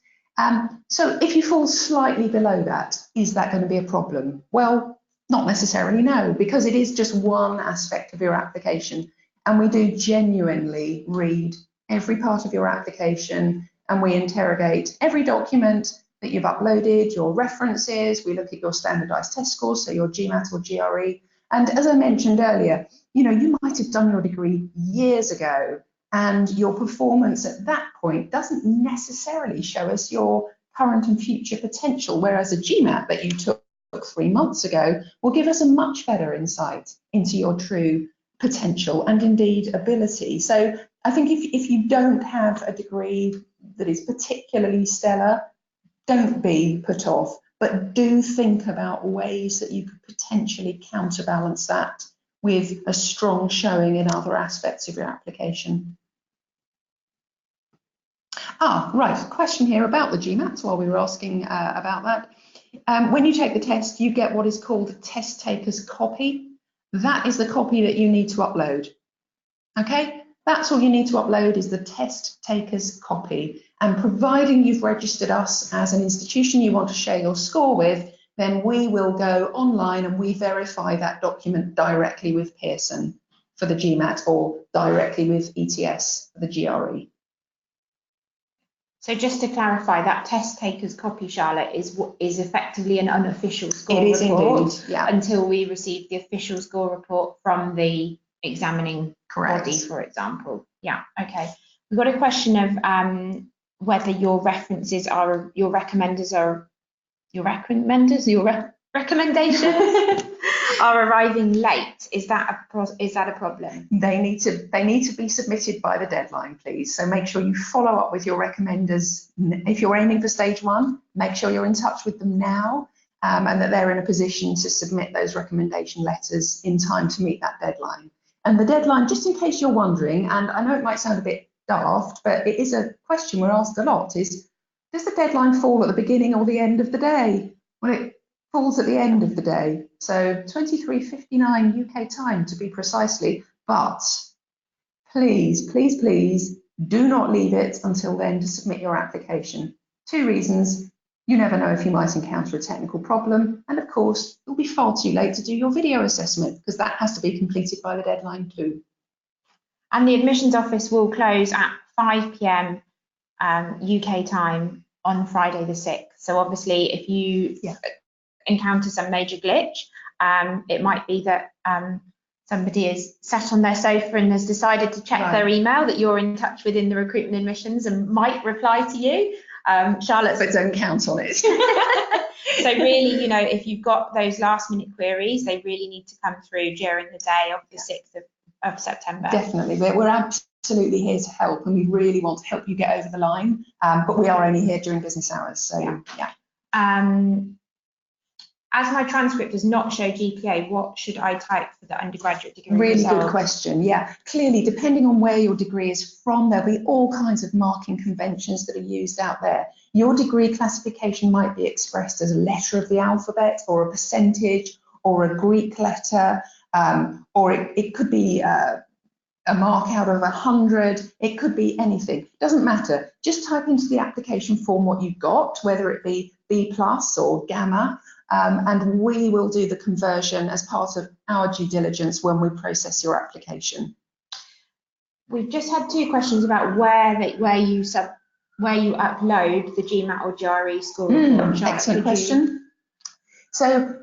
So if you fall slightly below that, is that going to be a problem? Well, not necessarily, no, because it is just one aspect of your application, and we do genuinely read every part of your application, and we interrogate every document that you've uploaded, your references, we look at your standardized test scores, so your GMAT or GRE. And as I mentioned earlier, you might have done your degree years ago, and your performance at that point doesn't necessarily show us your current and future potential, whereas a GMAT that you took 3 months ago will give us a much better insight into your true potential and indeed ability. So I think if you don't have a degree that is particularly stellar, don't be put off, but do think about ways that you could potentially counterbalance that with a strong showing in other aspects of your application. Right, question here about the GMAT while we were asking about that. When you take the test, you get what is called a test taker's copy. That is the copy that you need to upload. Okay, that's all you need to upload is the test taker's copy. And providing you've registered us as an institution you want to share your score with, then we will go online and we verify that document directly with Pearson for the GMAT or directly with ETS for the GRE. So just to clarify, that test taker's copy, Charlotte, is effectively an unofficial score report. It is indeed, yeah. Until we receive the official score report from the examining body, for example. Yeah, okay. We've got a question of whether your references are, your recommendations are arriving late. Is that a problem? They need to be submitted by the deadline, please. So make sure you follow up with your recommenders. If you're aiming for stage 1, make sure you're in touch with them now, and that they're in a position to submit those recommendation letters in time to meet that deadline. And the deadline, just in case you're wondering, and I know it might sound a bit daft, but it is a question we're asked a lot, is does the deadline fall at the beginning or the end of the day? Well, it falls at the end of the day, so 23:59 UK time to be precisely, but please, please, please do not leave it until then to submit your application. 2 reasons: you never know if you might encounter a technical problem, and of course it'll be far too late to do your video assessment because that has to be completed by the deadline too. And the admissions office will close at 5 p.m. UK time on Friday the 6th. So obviously if you encounter some major glitch, it might be that somebody is sat on their sofa and has decided to check their email that you're in touch with in the recruitment admissions and might reply to you. Charlotte, but don't count on it. So really, if you've got those last minute queries, they really need to come through during the day of the 6th of September. Definitely, we're absolutely here to help, and we really want to help you get over the line, but we are only here during business hours, so yeah. as my transcript does not show GPA, what should I type for the undergraduate degree Really result? good question. Yeah, clearly, depending on where your degree is from, there'll be all kinds of marking conventions that are used out there. Your degree classification might be expressed as a letter of the alphabet, or a percentage, or a Greek letter, or it could be a mark out of 100. It could be anything. Doesn't matter. Just type into the application form what you've got, whether it be B+ or Gamma. And we will do the conversion as part of our due diligence when we process your application. We've just had 2 questions about where you upload the GMAT or GRE score report. Excellent question. So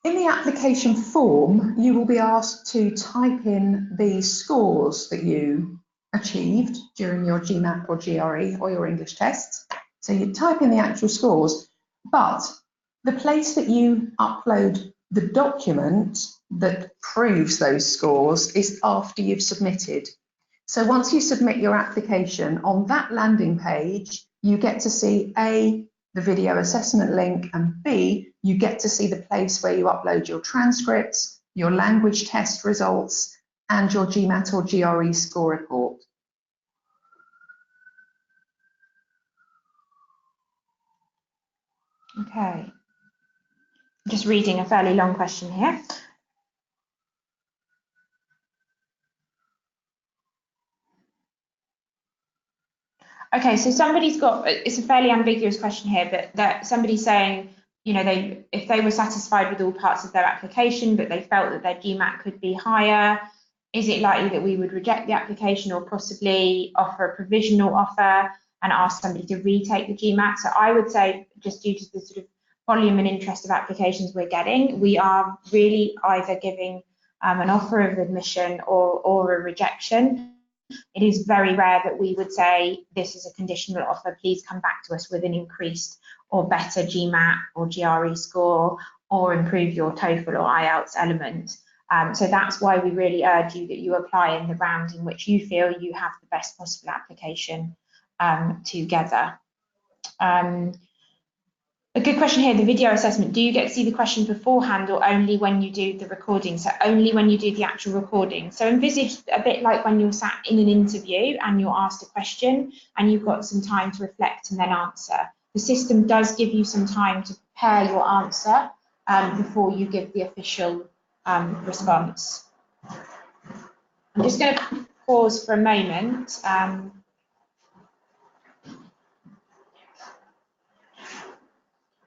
in the application form, you will be asked to type in the scores that you achieved during your GMAT or GRE or your English tests. So you type in the actual scores, but the place that you upload the document that proves those scores is after you've submitted. So once you submit your application, on that landing page, you get to see A, the video assessment link, and B, you get to see the place where you upload your transcripts, your language test results, and your GMAT or GRE score report. Okay. Just reading a fairly long question here. Okay, so somebody's got, it's a fairly ambiguous question here, but that somebody's saying, you know, if they were satisfied with all parts of their application, but they felt that their GMAT could be higher, is it likely that we would reject the application or possibly offer a provisional offer and ask somebody to retake the GMAT? So I would say, just due to the sort of volume and interest of applications we're getting, we are really either giving an offer of admission or a rejection. It is very rare that we would say, this is a conditional offer, please come back to us with an increased or better GMAT or GRE score, or improve your TOEFL or IELTS element. So that's why we really urge you that you apply in the round in which you feel you have the best possible application together. A good question here, the video assessment. Do you get to see the question beforehand or only when you do the recording? So only when you do the actual recording. So envisage a bit like when you're sat in an interview and you're asked a question and you've got some time to reflect and then answer. The system does give you some time to prepare your answer before you give the official response. I'm just going to pause for a moment.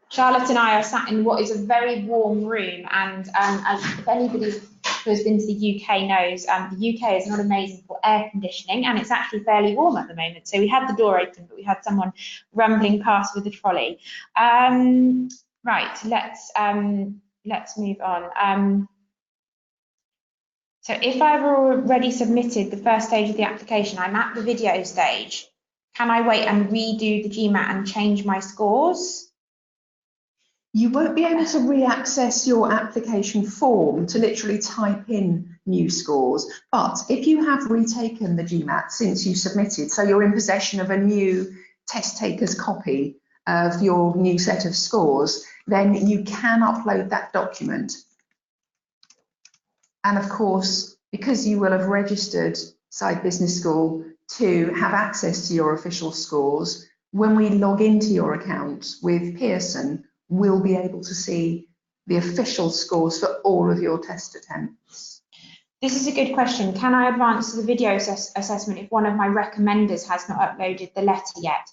Charlotte and I are sat in what is a very warm room, and as if anybody who has been to the UK knows, the UK is not amazing for air conditioning, and it's actually fairly warm at the moment. So we had the door open, but we had someone rumbling past with a trolley. Right, let's move on. So if I've already submitted the first stage of the application, I'm at the video stage. Can I wait and redo the GMAT and change my scores? You won't be able to re-access your application form to literally type in new scores, but if you have retaken the GMAT since you submitted, so you're in possession of a new test taker's copy of your new set of scores, then you can upload that document. And of course, because you will have registered Side Business School to have access to your official scores, when we log into your account with Pearson, we'll be able to see the official scores for all of your test attempts. This is a good question. Can I advance to the video assessment if one of my recommenders has not uploaded the letter yet?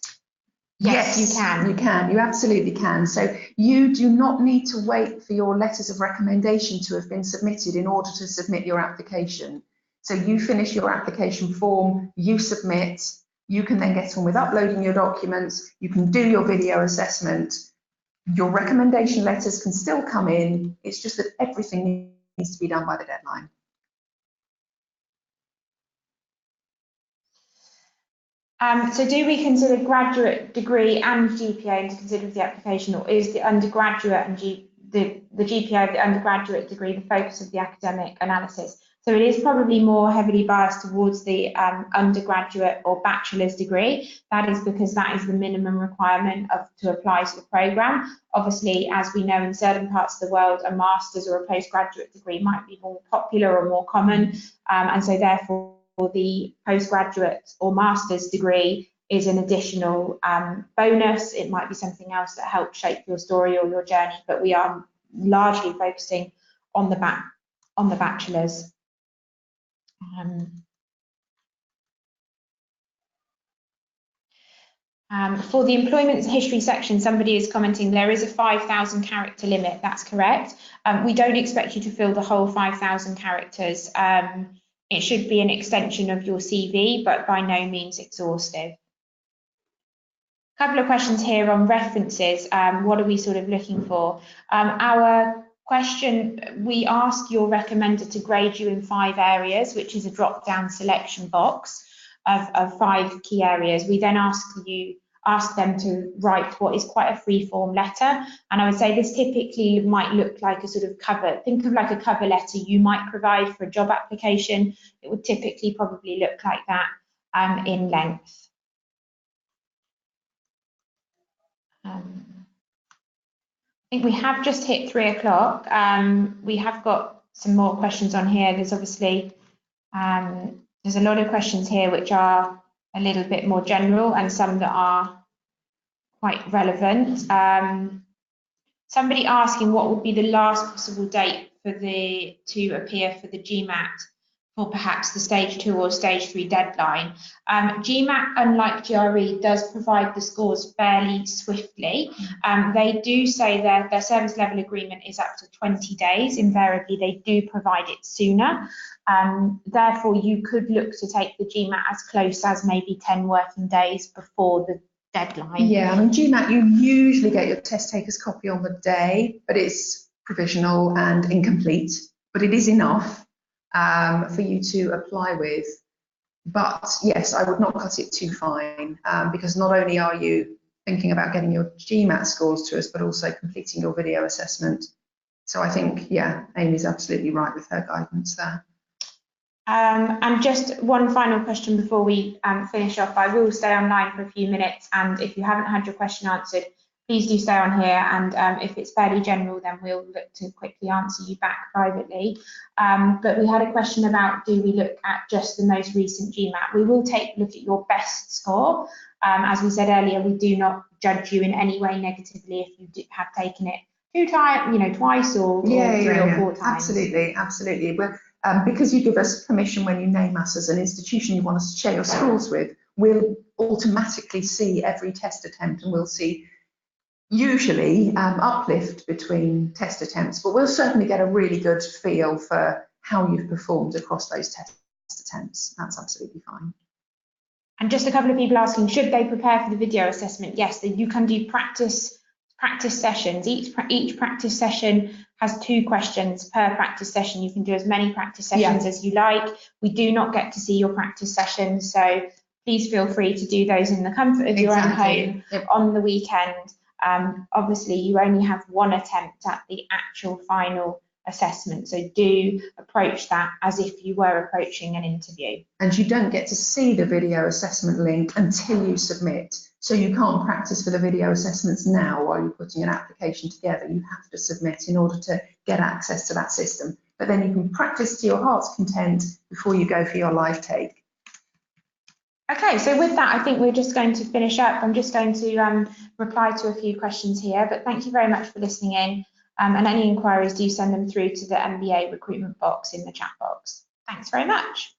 Yes, you can. You can, you absolutely can. So you do not need to wait for your letters of recommendation to have been submitted in order to submit your application. So you finish your application form, you submit, you can then get on with uploading your documents, you can do your video assessment. Your recommendation letters can still come in, it's just that everything needs to be done by the deadline. So do we consider graduate degree and GPA to consider the application, or is the undergraduate and the GPA of the undergraduate degree the focus of the academic analysis? So it is probably more heavily biased towards the undergraduate or bachelor's degree. That is because that is the minimum requirement to apply to the programme. Obviously, as we know, in certain parts of the world, a master's or a postgraduate degree might be more popular or more common, and so therefore the postgraduate or master's degree is an additional bonus. It might be something else that helps shape your story or your journey, but we are largely focusing on the bachelor's. For the employment history section, somebody is commenting there is a 5,000 character limit. That's correct. We don't expect you to fill the whole 5,000 characters. It should be an extension of your CV, but by no means exhaustive. A couple of questions here on references. What are we sort of looking for? Our question, we ask your recommender to grade you in 5 areas, which is a drop-down selection box of 5 key areas. We then ask them to write what is quite a free-form letter, and I would say this typically might look like a sort of cover. Think of like a cover letter you might provide for a job application. It would typically probably look like that in length. I think we have just hit 3 o'clock. We have got some more questions on here. There's obviously there's a lot of questions here which are a little bit more general and some that are quite relevant. Somebody asking what would be the last possible date for to appear for the GMAT for perhaps the stage 2 or stage 3 deadline. GMAT, unlike GRE, does provide the scores fairly swiftly. They do say their service level agreement is up to 20 days. Invariably, they do provide it sooner. Therefore, you could look to take the GMAT as close as maybe 10 working days before the deadline. Yeah, I mean, GMAT, you usually get your test taker's copy on the day, but it's provisional and incomplete, but it is enough for you to apply with. But yes, I would not cut it too fine, because not only are you thinking about getting your GMAT scores to us, but also completing your video assessment. So I think, yeah, Amy's absolutely right with her guidance there. And just one final question before we finish off. I will stay online for a few minutes, and if you haven't had your question answered, please do stay on here, and if it's fairly general, then we'll look to quickly answer you back privately. But we had a question about, do we look at just the most recent GMAT? We will take a look at your best score. As we said earlier, we do not judge you in any way negatively if you have taken it twice or 3 or 4 times. Absolutely, absolutely. Because you give us permission when you name us as an institution you want us to share your scores with, we'll automatically see every test attempt, and we'll see usually uplift between test attempts, but we'll certainly get a really good feel for how you've performed across those test attempts. That's absolutely fine. And just a couple of people asking, should they prepare for the video assessment? Yes, you can do practice sessions. Each practice session has 2 questions per practice session. You can do as many practice sessions as you like. We do not get to see your practice sessions, so please feel free to do those in the comfort of your own home on the weekend. Obviously, you only have 1 attempt at the actual final assessment, so do approach that as if you were approaching an interview. And you don't get to see the video assessment link until you submit, so you can't practice for the video assessments now while you're putting an application together. You have to submit in order to get access to that system, but then you can practice to your heart's content before you go for your live take. Okay, so with that, I think we're just going to finish up. I'm just going to reply to a few questions here, but thank you very much for listening in. And any inquiries, do send them through to the MBA recruitment box in the chat box. Thanks very much.